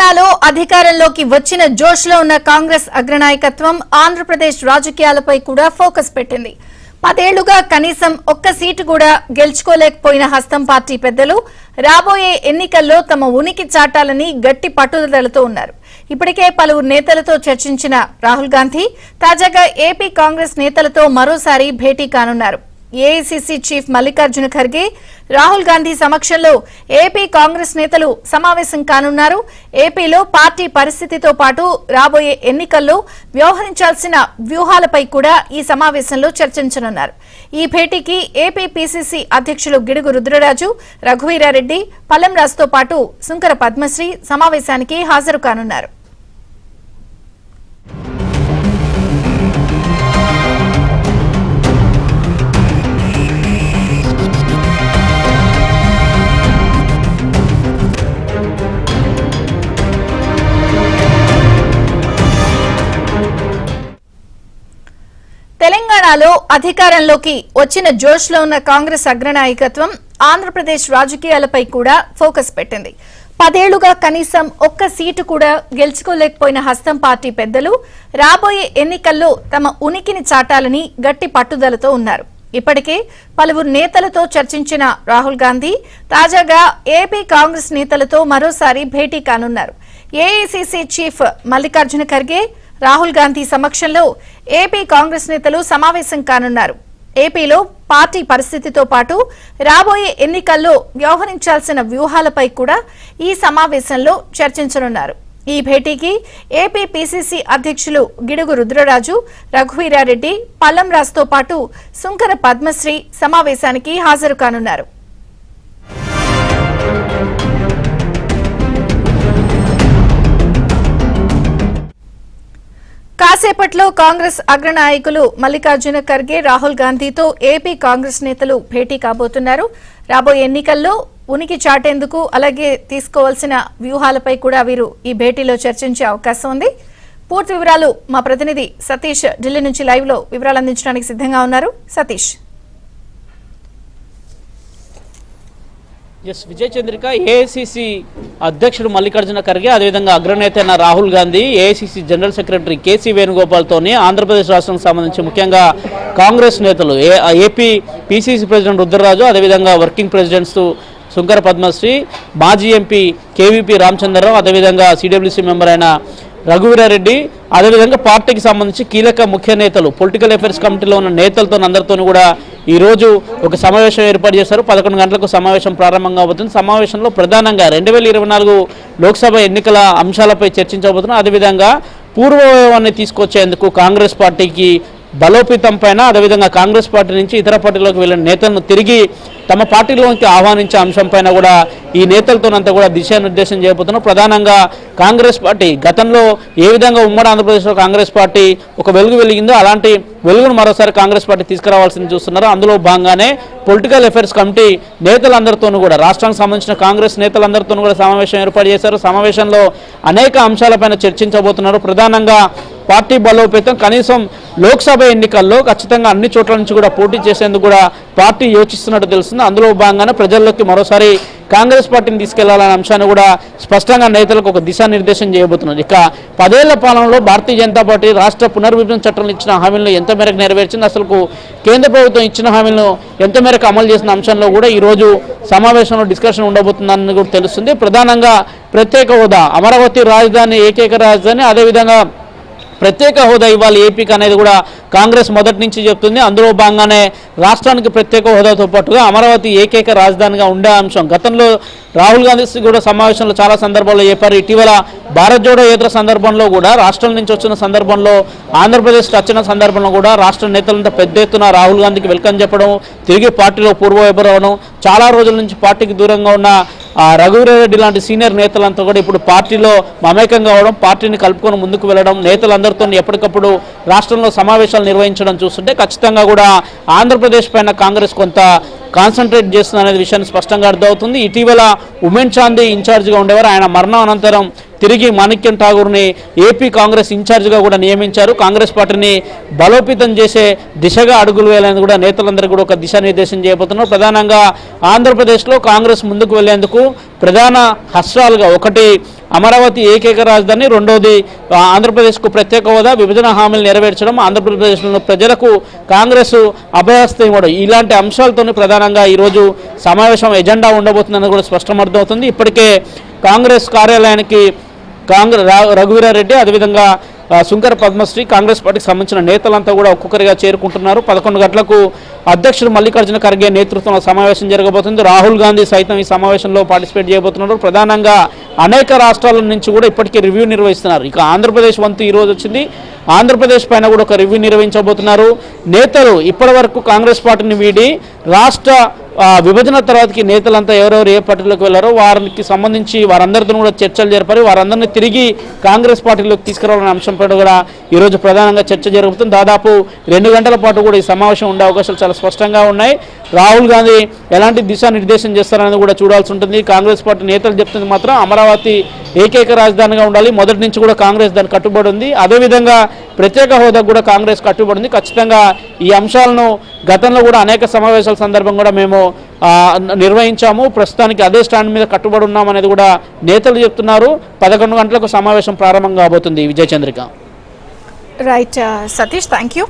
తెలంగాణలో అధికారంలోకి వచ్చిన జోష్లో ఉన్న కాంగ్రెస్ అగ్రనాయకత్వం ఆంధ్రప్రదేశ్ రాజకీయాలపై కూడా ఫోకస్ పెట్టింది. 10 ఏళ్లుగా కనీసం ఒక్క సీటు కూడా గెలుచుకోలేకపోయిన హస్తం పార్టీ పెద్దలు రాబోయే ఎన్నికల్లో తమ ఉనికి చాటాలని గట్టి పట్టుదలతో ఉన్నారు. ఇప్పటికే పలువురు నేతలతో చర్చించిన రాహుల్ గాంధీ తాజాగా ఏపీ కాంగ్రెస్ నేతలతో మరోసారి భేటీ కానున్నారు. ఏఐసీసీ చీఫ్ మల్లికార్జున ఖర్గే రాహుల్ గాంధీ సమక్షంలో ఏపీ కాంగ్రెస్ నేతలు సమావేశం కానున్నారు. ఏపీలో పార్టీ పరిస్థితితో పాటు రాబోయే ఎన్నికల్లో వ్యవహరించాల్సిన వ్యూహాలపై కూడా ఈ సమావేశంలో చర్చించనున్నారు. ఈ భేటీకి ఏపీ పీసీసీ అధ్యక్షులు గిడుగు రుద్రరాజు, రఘువీరారెడ్డి, పల్లం రాజుతో పాటు సుంకర పద్మశ్రీ సమావేశానికి హాజరు కానున్నారు. తెలంగాణలో అధికారంలోకి వచ్చిన జోష్లో ఉన్న కాంగ్రెస్ అగ్రనాయకత్వం ఆంధ్రప్రదేశ్ రాజకీయాలపై కూడా ఫోకస్ పెట్టింది. 10 ఏళ్లుగా కనీసం ఒక్క సీటు కూడా గెలుచుకోలేకపోయిన హస్తం పార్టీ పెద్దలు రాబోయే ఎన్నికల్లో తమ ఉనికిని చాటాలని గట్టి పట్టుదలతో ఉన్నారు. ఇప్పటికే పలువురు నేతలతో చర్చించిన రాహుల్ గాంధీ తాజాగా ఏపీ కాంగ్రెస్ నేతలతో మరోసారి భేటీ కానున్నారు. ఏఐసీసీ చీఫ్ మల్లికార్జున ఖర్గే రాహుల్ గాంధీ సమక్షంలో ఏపీ కాంగ్రెస్ నేతలు సమావేశం కానున్నారు. ఏపీలో పార్టీ పరిస్థితితో పాటు రాబోయే ఎన్నికల్లో వ్యవహరించాల్సిన వ్యూహాలపై కూడా ఈ సమావేశంలో చర్చించనున్నారు. ఈ భేటీకి ఏపీ పీసీసీ అధ్యక్షులు గిడుగు రుద్రరాజు, రఘువీరారెడ్డి, పల్లం రాజుతో పాటు సుంకర పద్మశ్రీ సమావేశానికి హాజరు కానున్నారు. కాసేపట్లో కాంగ్రెస్ అగ్రనాయకులు మల్లికార్జున ఖర్గే, రాహుల్ గాంధీతో ఏపీ కాంగ్రెస్ నేతలు భేటీ కాబోతున్నారు. రాబోయే ఎన్నికల్లో ఉనికి చాటేందుకు అలాగే తీసుకోవాల్సిన వ్యూహాలపై కూడా వీరు ఈ భేటీలో చర్చించే అవకాశం ఉంది. పూర్తి వివరాలు మా ప్రతినిధి సతీష్ ఢిల్లీ నుంచి లైవ్ లో వివరాలు అందించడానికి సిద్ధంగా ఉన్నారు. సతీష్. ఎస్ విజయ్ చంద్రిక, ఏఐసీసీ అధ్యక్షుడు మల్లికార్జున ఖర్గే, అదేవిధంగా అగ్రనేత అయిన Rahul Gandhi, AICC general secretary KC వేణుగోపాల్తోని ఆంధ్రప్రదేశ్ రాష్ట్రానికి సంబంధించి ముఖ్యంగా కాంగ్రెస్ నేతలు ఏపీ పీసీసీ ప్రెసిడెంట్ రుద్రరాజు, అదేవిధంగా వర్కింగ్ ప్రెసిడెంట్స్ సుంకర పద్మశ్రీ, మాజీ ఎంపీ కేవీపీ రామచంద్రరావు, అదేవిధంగా సిడబ్ల్యూసీ మెంబర్ అయిన రఘువీరారెడ్డి, అదేవిధంగా పార్టీకి సంబంధించి కీలక ముఖ్య నేతలు పొలిటికల్ అఫైర్స్ కమిటీలో ఉన్న నేతలతో అందరితో కూడా ఈరోజు ఒక సమావేశం ఏర్పాటు చేశారు. 11 గంటలకు సమావేశం ప్రారంభంగా అవుతుంది. సమావేశంలో ప్రధానంగా 2024 లోక్సభ ఎన్నికల అంశాలపై చర్చించబోతున్నారు. అదేవిధంగా పూర్వవైభవాన్ని తీసుకొచ్చేందుకు కాంగ్రెస్ పార్టీకి బలోపేతం పైన, అదేవిధంగా కాంగ్రెస్ పార్టీ నుంచి ఇతర పార్టీలోకి వెళ్ళిన నేతలను తిరిగి తమ పార్టీలోకి ఆహ్వానించే అంశం పైన కూడా ఈ నేతలతోనంతా కూడా దిశానిర్దేశం చేయబోతున్నారు. ప్రధానంగా కాంగ్రెస్ పార్టీ గతంలో ఏ విధంగా ఉమ్మడి ఆంధ్రప్రదేశ్లో కాంగ్రెస్ పార్టీ ఒక వెలుగు వెలిగిందో అలాంటి వెలుగును మరోసారి కాంగ్రెస్ పార్టీ తీసుకురావాల్సింది చూస్తున్నారు. అందులో భాగంగానే పొలిటికల్ అఫైర్స్ కమిటీ నేతలందరితోనూ కూడా, రాష్ట్రానికి సంబంధించిన కాంగ్రెస్ నేతలందరితోనూ కూడా సమావేశం ఏర్పాటు చేశారు. సమావేశంలో అనేక అంశాలపైన చర్చించబోతున్నారు. ప్రధానంగా పార్టీ బలోపేతం, కనీసం లోక్సభ ఎన్నికల్లో ఖచ్చితంగా అన్ని చోట్ల నుంచి కూడా పోటీ చేసేందుకు కూడా పార్టీ యోచిస్తున్నట్టు తెలుస్తుంది. అందులో భాగంగానే ప్రజల్లోకి మరోసారి కాంగ్రెస్ పార్టీని తీసుకెళ్లాలనే అంశాన్ని కూడా స్పష్టంగా నేతలకు ఒక దిశానిర్దేశం చేయబోతున్నారు. ఇక 10 ఏళ్ల పాలనలో భారతీయ జనతా పార్టీ రాష్ట్ర పునర్విభజన చట్టంలో ఇచ్చిన హామీలను ఎంత మేరకు నెరవేర్చింది, అసలు కేంద్ర ప్రభుత్వం ఇచ్చిన హామీలను ఎంత మేరకు అమలు చేసిన అంశంలో కూడా ఈరోజు సమావేశంలో డిస్కషన్ ఉండబోతుందని కూడా తెలుస్తుంది. ప్రధానంగా ప్రత్యేక హోదా, అమరావతి రాజధాని, ఏకైక రాజధాని, అదేవిధంగా ప్రత్యేక హోదా ఇవ్వాలి ఏపీకి అనేది కూడా కాంగ్రెస్ మొదటి నుంచి చెప్తుంది. అందులో భాగంగానే రాష్ట్రానికి ప్రత్యేక హోదాతో పాటుగా అమరావతి ఏకైక రాజధానిగా ఉండే అంశం గతంలో రాహుల్ గాంధీ కూడా సమావేశంలో చాలా సందర్భాల్లో చెప్పారు. ఇటీవల భారత్ జోడో యాత్ర సందర్భంలో కూడా రాష్ట్రం నుంచి వచ్చిన సందర్భంలో, ఆంధ్రప్రదేశ్కి వచ్చిన సందర్భంలో కూడా రాష్ట్ర నేతలంతా పెద్ద ఎత్తున రాహుల్ గాంధీకి వెల్కమ్ చెప్పడం, తిరిగి పార్టీలో పూర్వవైపు రావడం, చాలా రోజుల నుంచి పార్టీకి దూరంగా ఉన్న రఘువీరారెడ్డి లాంటి సీనియర్ నేతలంతా కూడా ఇప్పుడు పార్టీలో మమేకంగా అవడం, పార్టీని కలుపుకొని ముందుకు వెళ్ళడం, నేతలందరితో ఎప్పటికప్పుడు రాష్ట్రంలో సమావేశాలు నిర్వహించడం చూస్తుంటే ఖచ్చితంగా కూడా ఆంధ్రప్రదేశ్ పైన కాంగ్రెస్ కొంత కాన్సన్ట్రేట్ చేస్తుంది అనేది విషయాన్ని స్పష్టంగా అర్థమవుతుంది. ఇటీవల ఉమెన్ చాందీ ఇన్ఛార్జిగా ఉండేవారు. ఆయన మరణం అనంతరం తిరిగి మాణిక్యం ఠాగూర్ని ఏపీ కాంగ్రెస్ ఇన్ఛార్జిగా కూడా నియమించారు. కాంగ్రెస్ పార్టీని బలోపేతం చేసే దిశగా అడుగులు వేయాలని కూడా నేతలందరికీ కూడా ఒక దిశానిర్దేశం చేయబోతున్నారు. ప్రధానంగా ఆంధ్రప్రదేశ్లో కాంగ్రెస్ ముందుకు వెళ్లేందుకు ప్రధాన హస్త్రాలుగా ఒకటి అమరావతి ఏకైక రాజధాని, రెండోది ఆంధ్రప్రదేశ్కు ప్రత్యేక హోదా, విభజన హామీలు నెరవేర్చడం, ఆంధ్రప్రదేశ్లో ప్రజలకు కాంగ్రెస్ అభయహస్తం ఇవ్వడం, ఇలాంటి అంశాలతోనే ప్రధానంగా ఈరోజు సమావేశం ఎజెండా ఉండబోతుందని కూడా స్పష్టం అర్థమవుతుంది. ఇప్పటికే కాంగ్రెస్ కార్యాలయానికి రఘువీరారెడ్డి, అదేవిధంగా శుంకర పద్మశ్రీ, కాంగ్రెస్ పార్టీకి సంబంధించిన నేతలంతా కూడా ఒక్కొక్కరిగా చేరుకుంటున్నారు. 11 గంటలకు అధ్యక్షుడు మల్లికార్జున ఖర్గే నేతృత్వంలో సమావేశం జరగబోతుంది. రాహుల్ గాంధీ సైతం ఈ సమావేశంలో పార్టిసిపేట్ చేయబోతున్నారు. ప్రధానంగా అనేక రాష్ట్రాల నుంచి కూడా ఇప్పటికే రివ్యూ నిర్వహిస్తున్నారు. ఇక ఆంధ్రప్రదేశ్ వంతు ఈరోజు వచ్చింది. ఆంధ్రప్రదేశ్ పైన కూడా ఒక రివ్యూ నిర్వహించబోతున్నారు. నేతలు ఇప్పటి వరకు కాంగ్రెస్ పార్టీని వీడి రాష్ట్ర విభజన తర్వాతకి నేతలంతా ఎవరెవరు ఏ పార్టీలోకి వెళ్లారో వారికి సంబంధించి వారందరితో కూడా చర్చలు జరిపారు. వారందరినీ తిరిగి కాంగ్రెస్ పార్టీలోకి తీసుకురావాలనే అంశంపై కూడా ఈరోజు ప్రధానంగా చర్చ జరుగుతుంది. దాదాపు 2 గంటల పాటు కూడా ఈ సమావేశం ఉండే అవకాశాలు చాలా స్పష్టంగా ఉన్నాయి. రాహుల్ గాంధీ ఎలాంటి దిశానిర్దేశం చేస్తారనేది కూడా చూడాల్సి ఉంటుంది. కాంగ్రెస్ పార్టీ నేతలు చెప్తుంది మాత్రం అమరావతి ఏకైక రాజధానిగా ఉండాలి. మొదటి నుంచి కూడా కాంగ్రెస్ దానికి కట్టుబడి ఉంది. అదేవిధంగా ప్రత్యేక హోదాకు కూడా కాంగ్రెస్ కట్టుబడి ఉంది. ఖచ్చితంగా ఈ అంశాలను గతంలో కూడా అనేక సమావేశాల సందర్భం కూడా మేము నిర్వహించాము. ప్రస్తుతానికి అదే స్టాండ్ మీద కట్టుబడి ఉన్నామనేది కూడా నేతలు చెప్తున్నారు. 11 గంటలకు సమావేశం ప్రారంభం కాబోతుంది. Vijayachandrika. Right Satish, thank you.